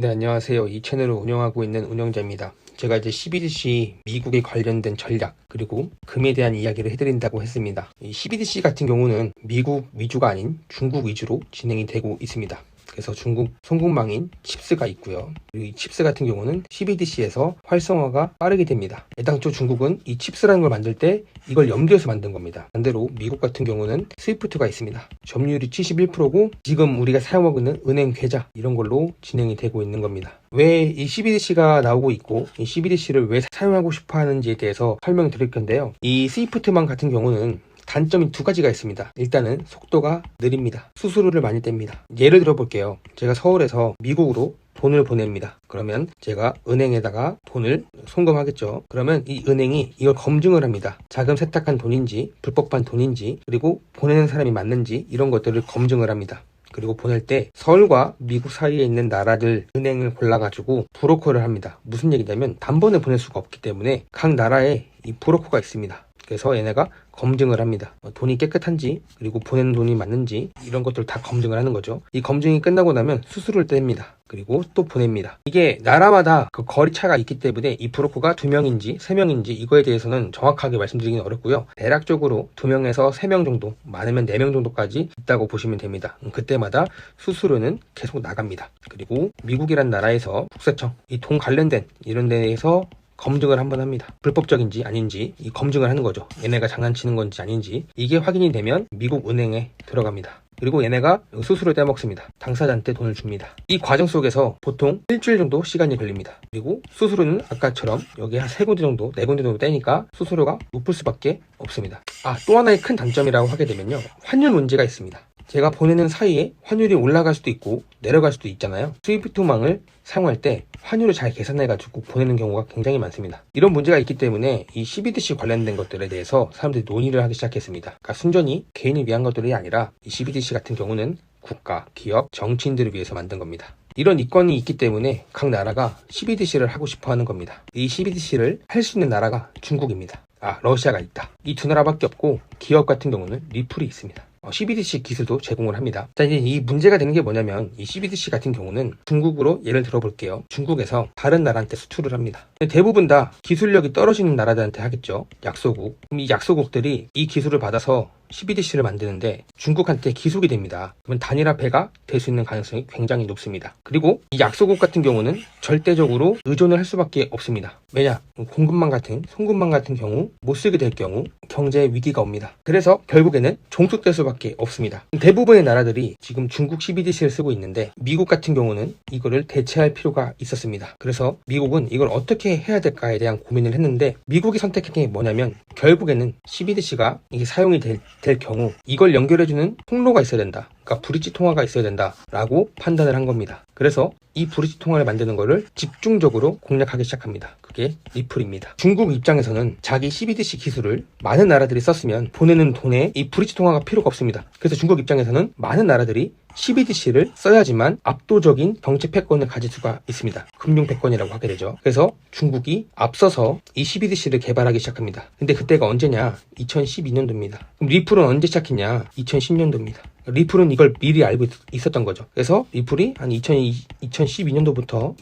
네, 안녕하세요. 이 채널을 운영하고 있는 운영자입니다. 제가 이제 CBDC 미국에 관련된 전략 그리고 금에 대한 이야기를 해드린다고 했습니다. 이 CBDC 같은 경우는 미국 위주가 아닌 중국 위주로 진행이 되고 있습니다. 그래서 중국 송국망인 칩스가 있고요. 그리고 이 칩스 같은 경우는 CBDC에서 활성화가 빠르게 됩니다. 애당초 중국은 이 칩스라는 걸 만들 때 이걸 염두에서 만든 겁니다. 반대로 미국 같은 경우는 스위프트가 있습니다. 점유율이 71%고 지금 우리가 사용하고 있는 은행 계좌 이런 걸로 진행이 되고 있는 겁니다. 왜 이 CBDC가 나오고 있고 이 CBDC를 왜 사용하고 싶어 하는지에 대해서 설명드릴 건데요. 이 스위프트망 같은 경우는 단점이 두 가지가 있습니다. 일단은 속도가 느립니다. 수수료를 많이 뗍니다. 예를 들어 볼게요. 제가 서울에서 미국으로 돈을 보냅니다. 그러면 제가 은행에다가 돈을 송금하겠죠. 그러면 이 은행이 이걸 검증을 합니다. 자금 세탁한 돈인지 불법한 돈인지 그리고 보내는 사람이 맞는지 이런 것들을 검증을 합니다. 그리고 보낼 때 서울과 미국 사이에 있는 나라들 은행을 골라가지고 브로커를 합니다. 무슨 얘기냐면 단번에 보낼 수가 없기 때문에 각 나라에 이 브로커가 있습니다. 그래서 얘네가 검증을 합니다. 돈이 깨끗한지 그리고 보내는 돈이 맞는지 이런 것들을 다 검증을 하는 거죠. 이 검증이 끝나고 나면 수수료를 뗍니다. 그리고 또 보냅니다. 이게 나라마다 그 거리 차가 있기 때문에 이 브로커가 2명인지 3명인지 이거에 대해서는 정확하게 말씀드리기는 어렵고요. 대략적으로 2명에서 3명 정도, 많으면 4명 정도까지 있다고 보시면 됩니다. 그때마다 수수료는 계속 나갑니다. 그리고 미국이란 나라에서 국세청, 이 돈 관련된 이런 데에서 검증을 한번 합니다. 불법적인지 아닌지 이 검증을 하는 거죠. 얘네가 장난치는 건지 아닌지 이게 확인이 되면 미국 은행에 들어갑니다. 그리고 얘네가 수수료 떼먹습니다. 당사자한테 돈을 줍니다. 이 과정 속에서 보통 일주일 정도 시간이 걸립니다. 그리고 수수료는 아까처럼 여기 한 3군데 정도, 4군데 정도 떼니까 수수료가 높을 수밖에 없습니다. 또 하나의 큰 단점이라고 하게 되면요. 환율 문제가 있습니다. 제가 보내는 사이에 환율이 올라갈 수도 있고 내려갈 수도 있잖아요. 스위프트망을 사용할 때 환율을 잘 계산해가지고 보내는 경우가 굉장히 많습니다. 이런 문제가 있기 때문에 이 CBDC 관련된 것들에 대해서 사람들이 논의를 하기 시작했습니다. 그러니까 순전히 개인을 위한 것들이 아니라 이 CBDC 같은 경우는 국가, 기업, 정치인들을 위해서 만든 겁니다. 이런 이권이 있기 때문에 각 나라가 CBDC를 하고 싶어 하는 겁니다. 이 CBDC를 할 수 있는 나라가 중국입니다. 러시아가 있다. 이 두 나라밖에 없고 기업 같은 경우는 리플이 있습니다. CBDC 기술도 제공을 합니다. 자, 이제 이 문제가 되는 게 뭐냐면 이 CBDC 같은 경우는 중국으로 예를 들어볼게요. 중국에서 다른 나라한테 수출을 합니다. 대부분 다 기술력이 떨어지는 나라들한테 하겠죠. 약소국. 그럼 이 약소국들이 이 기술을 받아서 CBDC를 만드는데 중국한테 기속이 됩니다. 그러면 단일화폐가 될 수 있는 가능성이 굉장히 높습니다. 그리고 이 약소국 같은 경우는 절대적으로 의존을 할 수밖에 없습니다. 왜냐? 공급망 같은 송금망 같은 경우 못 쓰게 될 경우 경제 위기가 옵니다. 그래서 결국에는 종속될 수밖에 없습니다. 대부분의 나라들이 지금 중국 CBDC를 쓰고 있는데 미국 같은 경우는 이거를 대체할 필요가 있었습니다. 그래서 미국은 이걸 어떻게 해야 될까에 대한 고민을 했는데 미국이 선택한 게 뭐냐면 결국에는 CBDC가 이게 사용이 될 경우 이걸 연결해주는 통로가 있어야 된다. 그러니까 브릿지 통화가 있어야 된다라고 판단을 한 겁니다. 그래서 이 브릿지 통화를 만드는 거를 집중적으로 공략하기 시작합니다. 그게 리플입니다. 중국 입장에서는 자기 CBDC 기술을 많은 나라들이 썼으면 보내는 돈에 이 브릿지 통화가 필요가 없습니다. 그래서 중국 입장에서는 많은 나라들이 CBDC를 써야지만 압도적인 정책 패권을 가질 수가 있습니다. 금융 패권이라고 하게 되죠. 그래서 중국이 앞서서 이 CBDC를 개발하기 시작합니다. 근데 그때가 언제냐? 2012년도입니다. 그럼 리플은 언제 시작했냐? 2010년도입니다. 리플은 이걸 미리 알고 있었던 거죠. 그래서 리플이 한 2012년도부터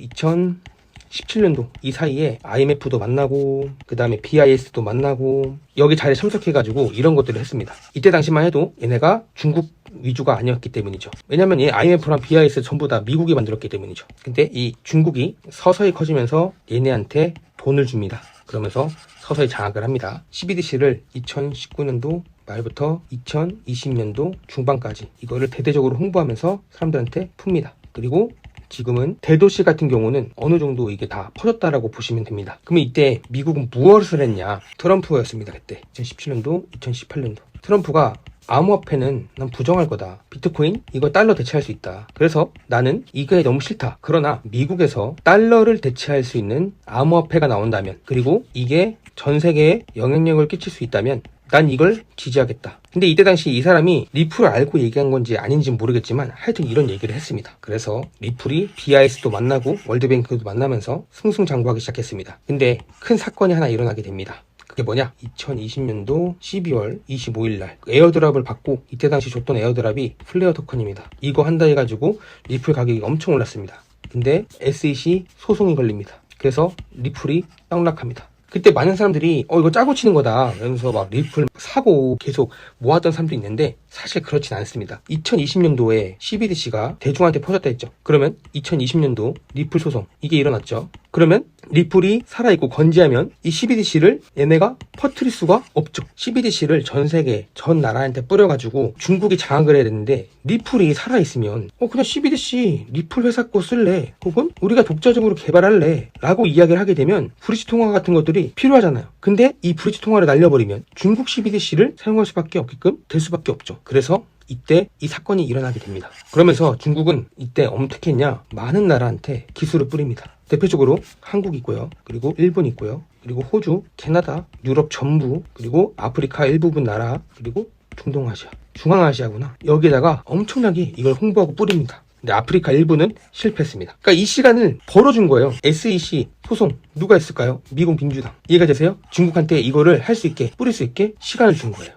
2017년도 이 사이에 IMF도 만나고 그 다음에 BIS도 만나고 여기 자리에 참석해가지고 이런 것들을 했습니다. 이때 당시만 해도 얘네가 중국 위주가 아니었기 때문이죠. 왜냐면 이 IMF랑 BIS 전부 다 미국이 만들었기 때문이죠. 근데 이 중국이 서서히 커지면서 얘네한테 돈을 줍니다. 그러면서 서서히 장악을 합니다. CBDC를 2019년도 말부터 2020년도 중반까지 이거를 대대적으로 홍보하면서 사람들한테 풉니다. 그리고 지금은 대도시 같은 경우는 어느 정도 이게 다 퍼졌다라고 보시면 됩니다. 그러면 이때 미국은 무엇을 했냐? 트럼프였습니다. 그때 2017년도, 2018년도 트럼프가 암호화폐는 난 부정할 거다. 비트코인? 이거 달러 대체할 수 있다. 그래서 나는 이게 너무 싫다. 그러나 미국에서 달러를 대체할 수 있는 암호화폐가 나온다면 그리고 이게 전 세계에 영향력을 끼칠 수 있다면 난 이걸 지지하겠다. 근데 이때 당시 이 사람이 리플을 알고 얘기한 건지 아닌지 모르겠지만 하여튼 이런 얘기를 했습니다. 그래서 리플이 BIS도 만나고 월드뱅크도 만나면서 승승장구하기 시작했습니다. 근데 큰 사건이 하나 일어나게 됩니다. 그게 뭐냐? 2020년도 12월 25일 날 에어드랍을 받고 이때 당시 줬던 에어드랍이 플레어 토큰입니다. 이거 한다 해가지고 리플 가격이 엄청 올랐습니다. 근데 SEC 소송이 걸립니다. 그래서 리플이 떡락합니다. 그때 많은 사람들이 이거 짜고 치는 거다 이러면서 막 리플 사고 계속 모았던 사람도 있는데 사실 그렇진 않습니다. 2020년도에 CBDC가 대중한테 퍼졌다 했죠. 그러면 2020년도 리플 소송 이게 일어났죠. 그러면 리플이 살아있고 건재하면 이 CBDC를 얘네가 퍼뜨릴 수가 없죠. CBDC를 전 세계 전 나라한테 뿌려가지고 중국이 장악을 해야 되는데 리플이 살아있으면 그냥 CBDC 리플 회사 거 쓸래 혹은 우리가 독자적으로 개발할래 라고 이야기를 하게 되면 브릿지 통화 같은 것들이 필요하잖아요. 근데 이 브릿지 통화를 날려버리면 중국 CBDC를 사용할 수밖에 없게끔 될 수밖에 없죠. 그래서 이때 이 사건이 일어나게 됩니다. 그러면서 중국은 이때 어떻게 했냐, 많은 나라한테 기술을 뿌립니다. 대표적으로 한국 있고요, 그리고 일본 있고요, 그리고 호주, 캐나다, 유럽 전부, 그리고 아프리카 일부분 나라, 그리고 중동아시아, 중앙아시아구나. 여기에다가 엄청나게 이걸 홍보하고 뿌립니다. 근데 아프리카 일부는 실패했습니다. 그러니까 이 시간을 벌어준 거예요. SEC 소송 누가 했을까요? 미국 민주당. 이해가 되세요? 중국한테 이거를 할 수 있게, 뿌릴 수 있게 시간을 준 거예요.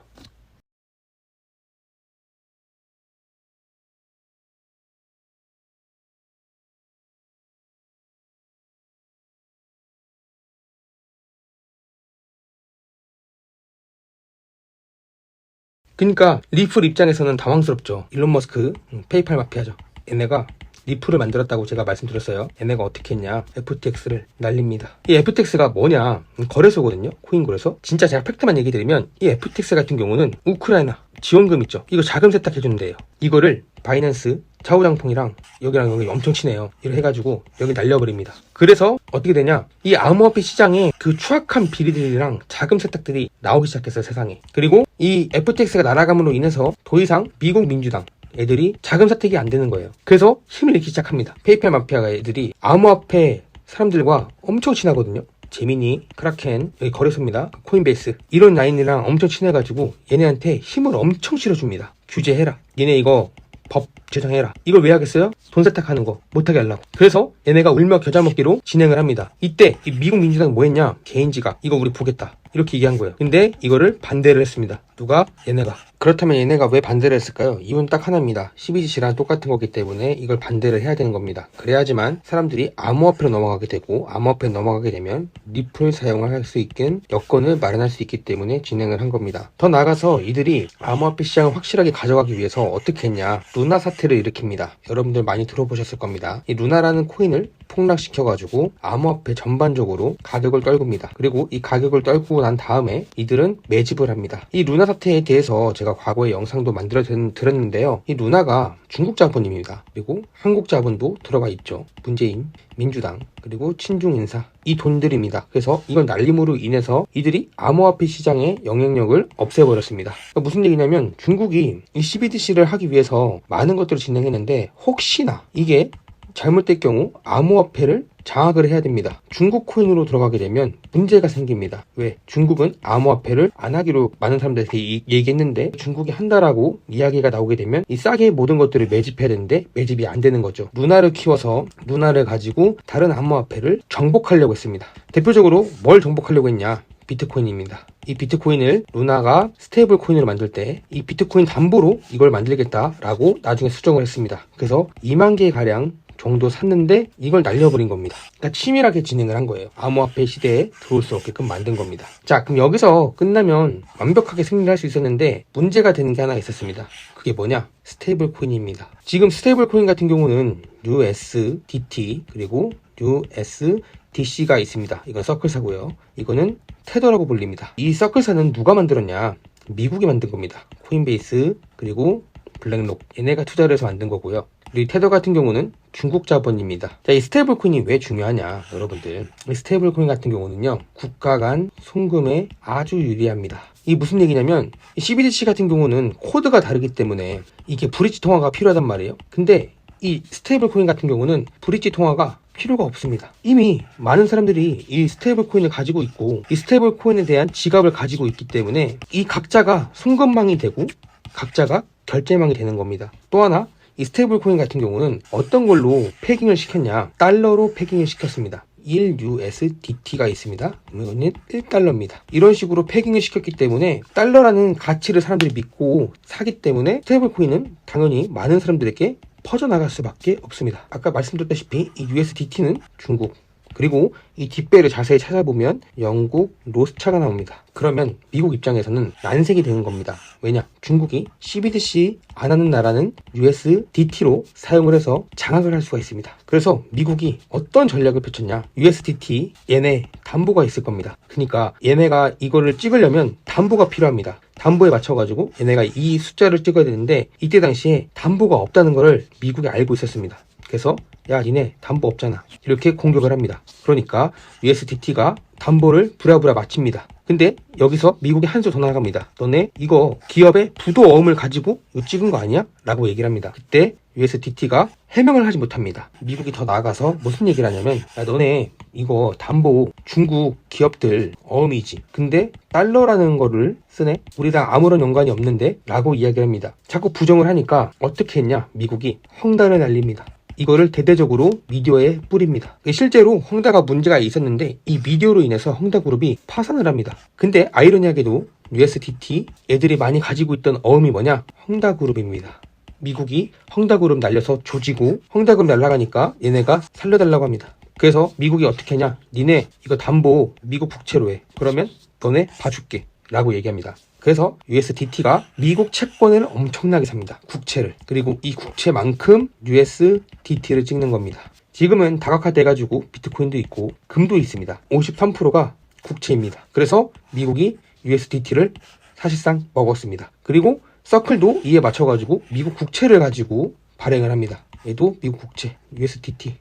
그러니까 리플 입장에서는 당황스럽죠. 일론 머스크, 페이팔 마피아죠. 얘네가 리플을 만들었다고 제가 말씀드렸어요. 얘네가 어떻게 했냐, FTX를 날립니다. 이 FTX가 뭐냐, 거래소거든요. 코인 거래소. 진짜 제가 팩트만 얘기 드리면 이 FTX 같은 경우는 우크라이나 지원금 있죠, 이거 자금 세탁해주는데요. 이거를 바이낸스 좌우장통이랑 여기랑 여기 엄청 친해요. 이걸 해가지고 여기 날려버립니다. 그래서 어떻게 되냐, 이 암호화폐 시장에 그 추악한 비리들이랑 자금 세탁들이 나오기 시작했어요, 세상에. 그리고 이 FTX가 날아감으로 인해서 더 이상 미국 민주당 애들이 자금 세탁이 안 되는 거예요. 그래서 힘을 잃기 시작합니다. 페이팔 마피아가 애들이 암호화폐 사람들과 엄청 친하거든요. 제미니, 크라켄, 여기 거래소입니다. 코인베이스. 이런 라인이랑 엄청 친해가지고 얘네한테 힘을 엄청 실어줍니다. 규제해라. 얘네 이거 법 제정해라. 이걸 왜 하겠어요? 돈 세탁하는 거 못하게 하려고. 그래서 얘네가 울며 겨자 먹기로 진행을 합니다. 이때 이 미국 민주당이 뭐 했냐, 개인 지갑 이거 우리 보겠다 이렇게 얘기한 거예요. 근데 이거를 반대를 했습니다. 누가? 얘네가. 그렇다면 얘네가 왜 반대를 했을까요? 이유는 딱 하나입니다. CBDC랑 똑같은 거기 때문에 이걸 반대를 해야 되는 겁니다. 그래야지만 사람들이 암호화폐로 넘어가게 되고, 암호화폐로 넘어가게 되면 리플 사용을 할 수 있는 여건을 마련할 수 있기 때문에 진행을 한 겁니다. 더 나아가서 이들이 암호화폐 시장을 확실하게 가져가기 위해서 어떻게 했냐, 루나 사태를 일으킵니다. 여러분들 많이 들어보셨을 겁니다. 이 루나라는 코인을 폭락시켜가지고 암호화폐 전반적으로 가격을 떨굽니다. 그리고 이 가격을 떨구고 난 다음에 이들은 매집을 합니다. 이 루나 사태에 대해서 제가 과거에 영상도 만들어 드렸는데요. 이 루나가 중국 자본입니다. 그리고 한국 자본도 들어가 있죠. 문재인, 민주당, 그리고 친중 인사, 이 돈들입니다. 그래서 이걸 날림으로 인해서 이들이 암호화폐 시장의 영향력을 없애버렸습니다. 그러니까 무슨 얘기냐면 중국이 이 CBDC를 하기 위해서 많은 것들을 진행했는데 혹시나 이게 잘못될 경우 암호화폐를 장악을 해야 됩니다. 중국 코인으로 들어가게 되면 문제가 생깁니다. 왜? 중국은 암호화폐를 안 하기로 많은 사람들한테 얘기했는데 중국이 한다라고 이야기가 나오게 되면 이 싸게 모든 것들을 매집해야 되는데 매집이 안 되는 거죠. 루나를 키워서 루나를 가지고 다른 암호화폐를 정복하려고 했습니다. 대표적으로 뭘 정복하려고 했냐? 비트코인입니다. 이 비트코인을 루나가 스테이블 코인으로 만들 때 이 비트코인 담보로 이걸 만들겠다라고 나중에 수정을 했습니다. 그래서 2만 개 가량 정도 샀는데 이걸 날려버린 겁니다. 그러니까 치밀하게 진행을 한 거예요. 암호화폐 시대에 들어올 수 없게끔 만든 겁니다. 자, 그럼 여기서 끝나면 완벽하게 승리를 할 수 있었는데 문제가 되는 게 하나 있었습니다. 그게 뭐냐? 스테이블 코인입니다. 지금 스테이블 코인 같은 경우는 USDT 그리고 USDC가 있습니다. 이건 서클사고요. 이거는 테더라고 불립니다. 이 서클사는 누가 만들었냐? 미국이 만든 겁니다. 코인베이스 그리고 블랙록, 얘네가 투자를 해서 만든 거고요. 그리고 테더 같은 경우는 중국 자본입니다. 자, 이 스테이블 코인이 왜 중요하냐, 여러분들. 이 스테이블 코인 같은 경우는요, 국가 간 송금에 아주 유리합니다. 이게 무슨 얘기냐면, 이 CBDC 같은 경우는 코드가 다르기 때문에 이게 브릿지 통화가 필요하단 말이에요. 근데 이 스테이블 코인 같은 경우는 브릿지 통화가 필요가 없습니다. 이미 많은 사람들이 이 스테이블 코인을 가지고 있고, 이 스테이블 코인에 대한 지갑을 가지고 있기 때문에 이 각자가 송금망이 되고 각자가 결제망이 되는 겁니다. 또 하나, 이 스테이블 코인 같은 경우는 어떤 걸로 패깅을 시켰냐, 달러로 패깅을 시켰습니다. 1USDT가 있습니다. 이거는 1달러입니다. 이런 식으로 패깅을 시켰기 때문에 달러라는 가치를 사람들이 믿고 사기 때문에 스테이블 코인은 당연히 많은 사람들에게 퍼져나갈 수밖에 없습니다. 아까 말씀드렸다시피 이 USDT는 중국, 그리고 이 뒷배를 자세히 찾아보면 영국 로스차가 나옵니다. 그러면 미국 입장에서는 난색이 되는 겁니다. 왜냐? 중국이 CBDC 안 하는 나라는 USDT로 사용을 해서 장악을 할 수가 있습니다. 그래서 미국이 어떤 전략을 펼쳤냐? USDT 얘네 담보가 있을 겁니다. 그러니까 얘네가 이거를 찍으려면 담보가 필요합니다. 담보에 맞춰가지고 얘네가 이 숫자를 찍어야 되는데 이때 당시에 담보가 없다는 것을 미국이 알고 있었습니다. 그래서 야 니네 담보 없잖아 이렇게 공격을 합니다. 그러니까 USDT가 담보를 부랴부랴 마칩니다. 근데 여기서 미국이 한 수 더 나갑니다. 너네 이거 기업의 부도어음을 가지고 이거 찍은 거 아니야? 라고 얘기를 합니다. 그때 USDT가 해명을 하지 못합니다. 미국이 더 나아가서 무슨 얘기를 하냐면 야 너네 이거 담보 중국 기업들 어음이지. 근데 달러라는 거를 쓰네? 우리랑 아무런 연관이 없는데? 라고 이야기를 합니다. 자꾸 부정을 하니까 어떻게 했냐? 미국이 헝다를 날립니다. 이거를 대대적으로 미디어에 뿌립니다. 실제로 헝다가 문제가 있었는데 이 미디어로 인해서 헝다그룹이 파산을 합니다. 근데 아이러니하게도 USDT 애들이 많이 가지고 있던 어음이 뭐냐? 헝다그룹입니다. 미국이 헝다그룹 날려서 조지고 헝다그룹 날라가니까 얘네가 살려달라고 합니다. 그래서 미국이 어떻게 하냐? 니네 이거 담보 미국 국채로 해. 그러면 너네 봐줄게 라고 얘기합니다. 그래서 USDT가 미국 채권을 엄청나게 삽니다. 국채를. 그리고 이 국채만큼 USDT를 찍는 겁니다. 지금은 다각화돼가지고 비트코인도 있고 금도 있습니다. 53%가 국채입니다. 그래서 미국이 USDT를 사실상 먹었습니다. 그리고 서클도 이에 맞춰가지고 미국 국채를 가지고 발행을 합니다. 얘도 미국 국채, USDT.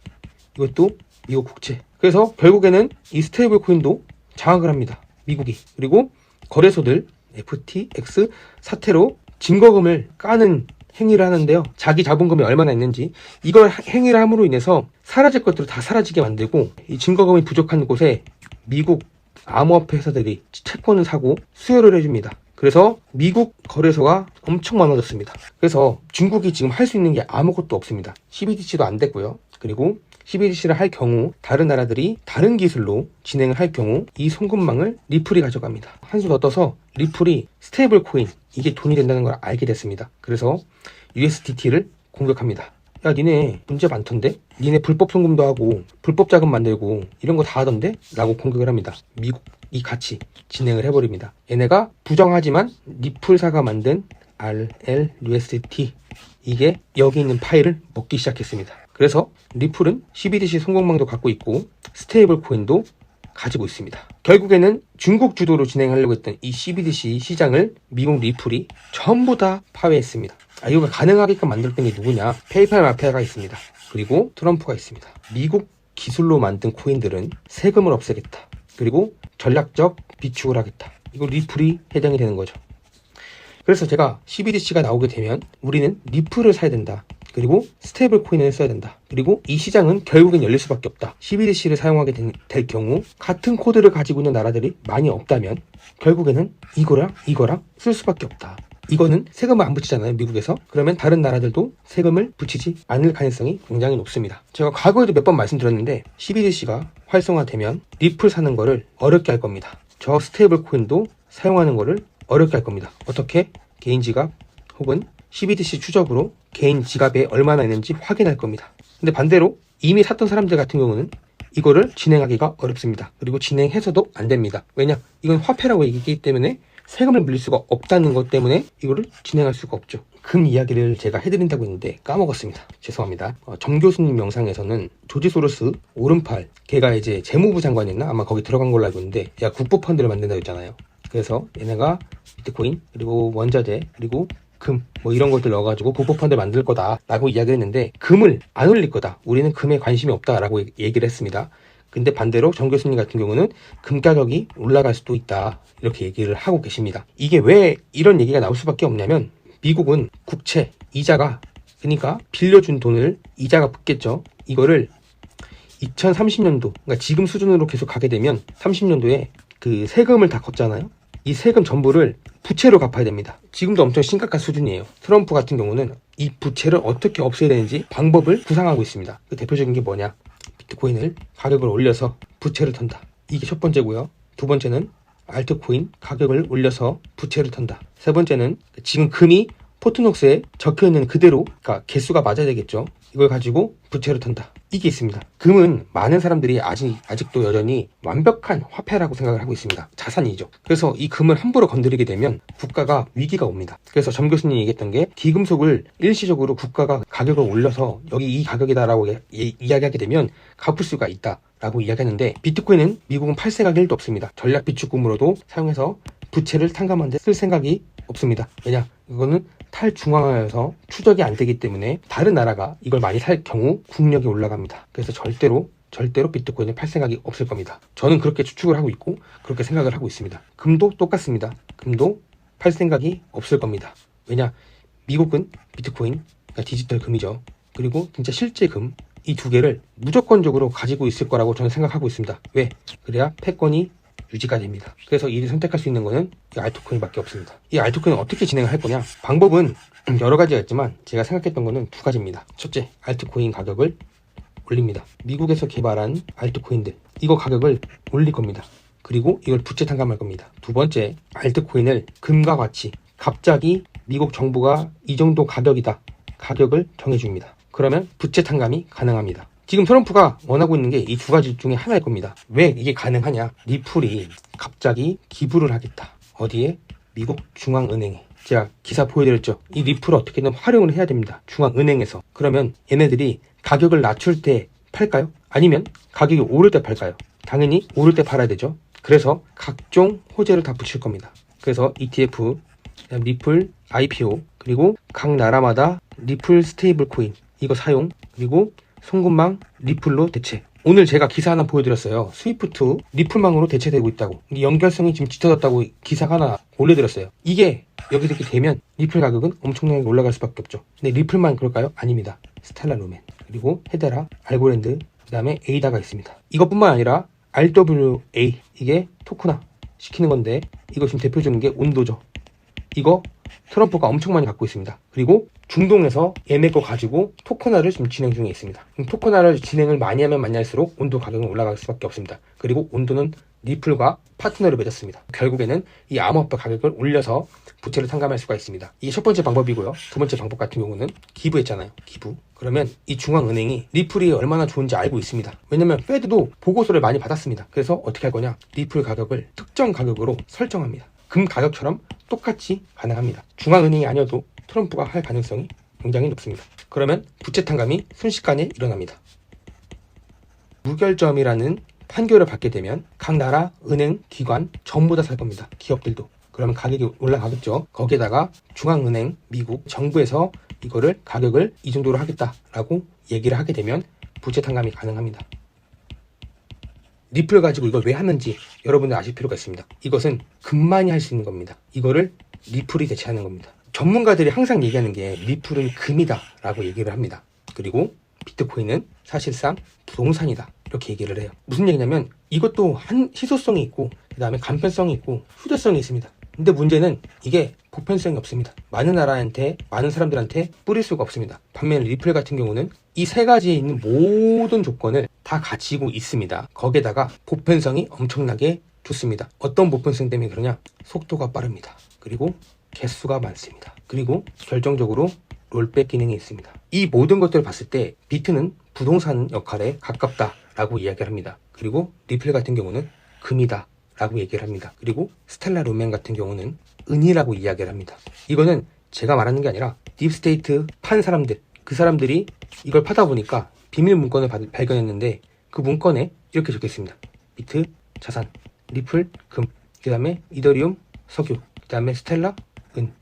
이것도 미국 국채. 그래서 결국에는 이 스테이블 코인도 장악을 합니다. 미국이. 그리고 거래소들 FTX 사태로 증거금을 까는 행위를 하는데요. 자기 자본금이 얼마나 있는지 이걸 행위를 함으로 인해서 사라질 것들을 다 사라지게 만들고 이 증거금이 부족한 곳에 미국 암호화폐 회사들이 채권을 사고 수여를 해줍니다. 그래서 미국 거래소가 엄청 많아졌습니다. 그래서 중국이 지금 할 수 있는 게 아무것도 없습니다. CBDC도 안 됐고요. 그리고 CBDC를 할 경우 다른 나라들이 다른 기술로 진행을 할 경우 이 송금망을 리플이 가져갑니다. 한 수 더 떠서 리플이 스테이블 코인 이게 돈이 된다는 걸 알게 됐습니다. 그래서 USDT를 공격합니다. 야 니네 문제 많던데? 니네 불법 송금도 하고 불법 자금 만들고 이런 거 다 하던데? 라고 공격을 합니다. 미국이 같이 진행을 해버립니다. 얘네가 부정하지만 리플사가 만든 RLUSDT 이게 여기 있는 파일을 먹기 시작했습니다. 그래서 리플은 CBDC 송금망도 갖고 있고 스테이블 코인도 가지고 있습니다. 결국에는 중국 주도로 진행하려고 했던 이 CBDC 시장을 미국 리플이 전부 다 파괴했습니다. 이거 가능하게끔 만들었던 게 누구냐? 페이팔 마피아가 있습니다. 그리고 트럼프가 있습니다. 미국 기술로 만든 코인들은 세금을 없애겠다. 그리고 전략적 비축을 하겠다. 이거 리플이 해당이 되는 거죠. 그래서 제가 CBDC가 나오게 되면 우리는 리플을 사야 된다. 그리고 스테이블 코인을 써야 된다. 그리고 이 시장은 결국엔 열릴 수밖에 없다. CBDC를 사용하게 될 경우 같은 코드를 가지고 있는 나라들이 많이 없다면 결국에는 이거랑 쓸 수밖에 없다. 이거는 세금을 안 붙이잖아요, 미국에서. 그러면 다른 나라들도 세금을 붙이지 않을 가능성이 굉장히 높습니다. 제가 과거에도 몇 번 말씀드렸는데 CBDC가 활성화되면 리플 사는 거를 어렵게 할 겁니다. 저 스테이블 코인도 사용하는 거를 어렵게 할 겁니다. 어떻게? 개인 지갑 혹은 CBDC 추적으로 개인 지갑에 얼마나 있는지 확인할 겁니다. 근데 반대로 이미 샀던 사람들 같은 경우는 이거를 진행하기가 어렵습니다. 그리고 진행해서도 안 됩니다. 왜냐? 이건 화폐라고 얘기하기 때문에 세금을 물릴 수가 없다는 것 때문에 이거를 진행할 수가 없죠. 금 이야기를 제가 해드린다고 했는데 까먹었습니다. 죄송합니다. 점 교수님 영상에서는 조지 소로스 오른팔 걔가 이제 재무부 장관이었나? 아마 거기 들어간 걸로 알고 있는데 야 국부 펀드를 만든다고 했잖아요. 그래서 얘네가 비트코인 그리고 원자재 그리고 금 뭐 이런 것들 넣어가지고 국부 펀드를 만들 거다 라고 이야기를 했는데 금을 안 올릴 거다. 우리는 금에 관심이 없다 라고 얘기를 했습니다. 근데 반대로 정 교수님 같은 경우는 금 가격이 올라갈 수도 있다 이렇게 얘기를 하고 계십니다. 이게 왜 이런 얘기가 나올 수밖에 없냐면 미국은 국채 이자가 그러니까 빌려준 돈을 이자가 붙겠죠. 이거를 2030년도 그러니까 지금 수준으로 계속 가게 되면 30년도에 그 세금을 다 걷잖아요. 이 세금 전부를 부채로 갚아야 됩니다. 지금도 엄청 심각한 수준이에요. 트럼프 같은 경우는 이 부채를 어떻게 없애야 되는지 방법을 구상하고 있습니다. 그 대표적인 게 뭐냐? 비트코인을 가격을 올려서 부채를 턴다. 이게 첫 번째고요. 두 번째는 알트코인 가격을 올려서 부채를 턴다. 세 번째는 지금 금이 포트녹스에 적혀있는 그대로, 그러니까 개수가 맞아야 되겠죠. 이걸 가지고 부채를 턴다. 이게 있습니다. 금은 많은 사람들이 아직도 여전히 완벽한 화폐라고 생각을 하고 있습니다. 자산이죠. 그래서 이 금을 함부로 건드리게 되면 국가가 위기가 옵니다. 그래서 점 교수님이 얘기했던 게 귀금속을 일시적으로 국가가 가격을 올려서 여기 이 가격이다라고 이야기하게 되면 갚을 수가 있다라고 이야기하는데, 비트코인은 미국은 팔 생각이 1도 없습니다. 전략 비축금으로도 사용해서 부채를 탕감하는 데 쓸 생각이 없습니다. 왜냐? 이거는 탈중앙화여서 추적이 안 되기 때문에 다른 나라가 이걸 많이 살 경우 국력이 올라갑니다. 그래서 절대로 비트코인을 팔 생각이 없을 겁니다. 저는 그렇게 추측을 하고 있고 그렇게 생각을 하고 있습니다. 금도 똑같습니다. 금도 팔 생각이 없을 겁니다. 왜냐? 미국은 비트코인, 그러니까 디지털 금이죠. 그리고 진짜 실제 금, 이 두 개를 무조건적으로 가지고 있을 거라고 저는 생각하고 있습니다. 왜? 그래야 패권이 유지가 됩니다. 그래서 이를 선택할 수 있는 거는 이 알트코인밖에 없습니다. 이 알트코인은 어떻게 진행을 할 거냐? 방법은 여러 가지가 있지만 제가 생각했던 거는 두 가지입니다. 첫째, 알트코인 가격을 올립니다. 미국에서 개발한 알트코인들, 이거 가격을 올릴 겁니다. 그리고 이걸 부채 탕감할 겁니다. 두 번째, 알트코인을 금과 같이 갑자기 미국 정부가 이 정도 가격이다, 가격을 정해줍니다. 그러면 부채 탕감이 가능합니다. 지금 트럼프가 원하고 있는 게 이 두 가지 중에 하나일 겁니다. 왜 이게 가능하냐? 리플이 갑자기 기부를 하겠다. 어디에? 미국 중앙은행에. 제가 기사 보여드렸죠. 이 리플을 어떻게든 활용을 해야 됩니다. 중앙은행에서. 그러면 얘네들이 가격을 낮출 때 팔까요? 아니면 가격이 오를 때 팔까요? 당연히 오를 때 팔아야 되죠. 그래서 각종 호재를 다 붙일 겁니다. 그래서 ETF, 리플 IPO, 그리고 각 나라마다 리플 스테이블 코인, 이거 사용, 그리고 송금망 리플로 대체. 오늘 제가 기사 하나 보여드렸어요. 스위프트 리플망으로 대체되고 있다고. 연결성이 지금 짙어졌다고 기사가 하나 올려드렸어요. 이게 여기서 이렇게 되면 리플 가격은 엄청나게 올라갈 수밖에 없죠. 근데 리플만 그럴까요? 아닙니다. 스텔라 루멘, 그리고 헤데라, 알고랜드, 그 다음에 에이다가 있습니다. 이것뿐만 아니라 RWA, 이게 토크나 시키는 건데, 이거 지금 대표적인 게 온도죠. 이거 트럼프가 엄청 많이 갖고 있습니다. 그리고 중동에서 얘네 거 가지고 토커나를 지금 진행 중에 있습니다. 토커나를 진행을 많이 하면 많이 할수록 온도 가격은 올라갈 수밖에 없습니다. 그리고 온도는 리플과 파트너를 맺었습니다. 결국에는 이 암호화폐 가격을 올려서 부채를 탕감할 수가 있습니다. 이게 첫 번째 방법이고요. 두 번째 방법 같은 경우는 기부했잖아요. 기부. 그러면 이 중앙은행이 리플이 얼마나 좋은지 알고 있습니다. 왜냐면 페드도 보고서를 많이 받았습니다. 그래서 어떻게 할 거냐? 리플 가격을 특정 가격으로 설정합니다. 금 가격처럼 똑같이 가능합니다. 중앙은행이 아니어도 트럼프가 할 가능성이 굉장히 높습니다. 그러면 부채 탕감이 순식간에 일어납니다. 무결점이라는 판결을 받게 되면 각 나라 은행 기관 전부 다 살 겁니다. 기업들도. 그러면 가격이 올라가겠죠. 거기에다가 중앙은행, 미국 정부에서 이거를 가격을 이 정도로 하겠다라고 얘기를 하게 되면 부채 탕감이 가능합니다. 리플 가지고 이걸 왜 하는지 여러분들 아실 필요가 있습니다. 이것은 금만이 할 수 있는 겁니다. 이거를 리플이 대체하는 겁니다. 전문가들이 항상 얘기하는 게 리플은 금이다 라고 얘기를 합니다. 그리고 비트코인은 사실상 부동산이다, 이렇게 얘기를 해요. 무슨 얘기냐면 이것도 희소성이 있고 그 다음에 간편성이 있고 휴대성이 있습니다. 근데 문제는 이게 보편성이 없습니다. 많은 나라한테, 많은 사람들한테 뿌릴 수가 없습니다. 반면 리플 같은 경우는 이 세 가지에 있는 모든 조건을 다 가지고 있습니다. 거기에다가 보편성이 엄청나게 좋습니다. 어떤 보편성 때문에 그러냐? 속도가 빠릅니다. 그리고 개수가 많습니다. 그리고 결정적으로 롤백 기능이 있습니다. 이 모든 것들을 봤을 때 비트는 부동산 역할에 가깝다라고 이야기를 합니다. 그리고 리플 같은 경우는 금이다 라고 얘기를 합니다. 그리고 스텔라 루멘 같은 경우는 은이라고 이야기를 합니다. 이거는 제가 말하는 게 아니라 딥스테이트 판 사람들, 그 사람들이 이걸 파다 보니까 비밀 문건을 발견했는데 그 문건에 이렇게 적혀 있습니다. 비트 자산, 리플 금, 그 다음에 이더리움 석유, 그 다음에 스텔라 은.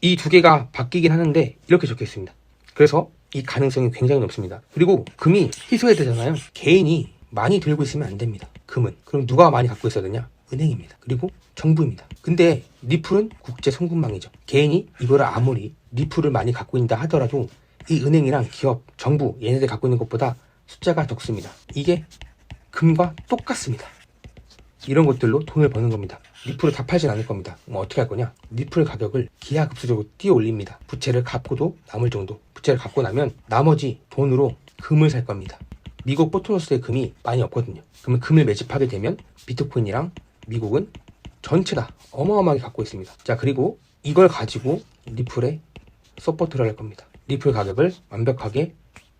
이 두 개가 바뀌긴 하는데 이렇게 적혀 있습니다. 그래서 이 가능성이 굉장히 높습니다. 그리고 금이 희소해야 되잖아요. 개인이 많이 들고 있으면 안 됩니다. 금은. 그럼 누가 많이 갖고 있어야 되냐? 은행입니다. 그리고 정부입니다. 근데 리플은 국제 송금망이죠. 개인이 이거를 아무리 리플을 많이 갖고 있다 하더라도 이 은행이랑 기업, 정부 얘네들 갖고 있는 것보다 숫자가 적습니다. 이게 금과 똑같습니다. 이런 것들로 돈을 버는 겁니다. 리플을 다 팔진 않을 겁니다. 그럼 어떻게 할 거냐? 리플 가격을 기하급수적으로 뛰어 올립니다. 부채를 갚고도 남을 정도. 부채를 갚고 나면 나머지 돈으로 금을 살 겁니다. 미국 포트노스의 금이 많이 없거든요. 그러면 금을 매집하게 되면 비트코인이랑 미국은 전체 다 어마어마하게 갖고 있습니다. 자, 그리고 이걸 가지고 리플에 서포트를 할 겁니다. 리플 가격을 완벽하게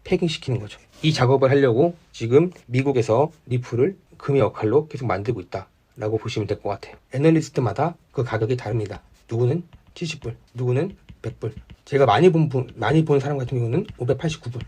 패깅시키는 거죠. 이 작업을 하려고 지금 미국에서 리플을 금의 역할로 계속 만들고 있다 라고 보시면 될 것 같아요. 애널리스트마다 그 가격이 다릅니다. 누구는 70불, 누구는 100불. 제가 많이 본 사람 같은 경우는 589불.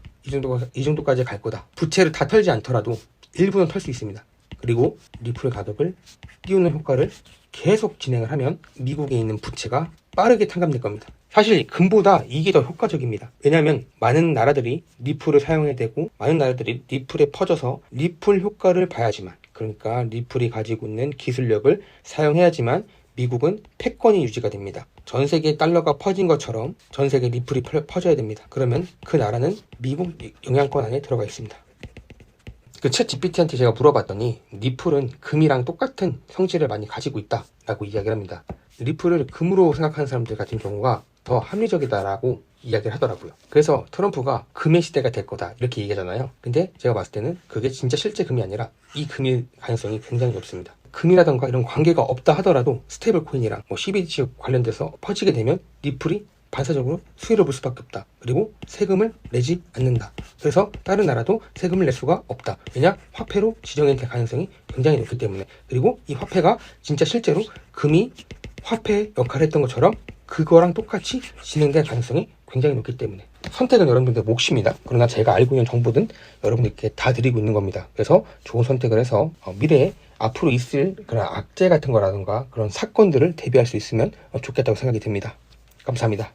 이 정도까지 갈 거다. 부채를 다 털지 않더라도 일부는 털 수 있습니다. 그리고 리플 가격을 띄우는 효과를 계속 진행을 하면 미국에 있는 부채가 빠르게 탕감될 겁니다. 사실 금보다 이게 더 효과적입니다. 왜냐하면 많은 나라들이 리플을 사용해야 되고 많은 나라들이 리플에 퍼져서 리플 효과를 봐야지만, 그러니까 리플이 가지고 있는 기술력을 사용해야지만 미국은 패권이 유지가 됩니다. 전 세계 달러가 퍼진 것처럼 전 세계 리플이 퍼져야 됩니다. 그러면 그 나라는 미국 영향권 안에 들어가 있습니다. 그 챗 GPT한테 제가 물어봤더니 리플은 금이랑 똑같은 성질을 많이 가지고 있다 라고 이야기를 합니다. 리플을 금으로 생각하는 사람들 같은 경우가 더 합리적이다라고 이야기를 하더라고요. 그래서 트럼프가 금의 시대가 될 거다 이렇게 얘기하잖아요. 근데 제가 봤을 때는 그게 진짜 실제 금이 아니라 이 금일 가능성이 굉장히 높습니다. 금이라던가 이런 관계가 없다 하더라도 스테이블 코인이랑 CBDC 관련돼서 퍼지게 되면 리플이 반사적으로 수혜를 볼 수밖에 없다. 그리고 세금을 내지 않는다. 그래서 다른 나라도 세금을 낼 수가 없다. 왜냐? 화폐로 지정이 될 가능성이 굉장히 높기 때문에. 그리고 이 화폐가 진짜 실제로 금이 화폐 역할을 했던 것처럼 그거랑 똑같이 진행될 가능성이 굉장히 높기 때문에. 선택은 여러분들 몫입니다. 그러나 제가 알고 있는 정보든 여러분들께 다 드리고 있는 겁니다. 그래서 좋은 선택을 해서 미래에 앞으로 있을 그런 악재 같은 거라든가 그런 사건들을 대비할 수 있으면 좋겠다고 생각이 듭니다. 감사합니다.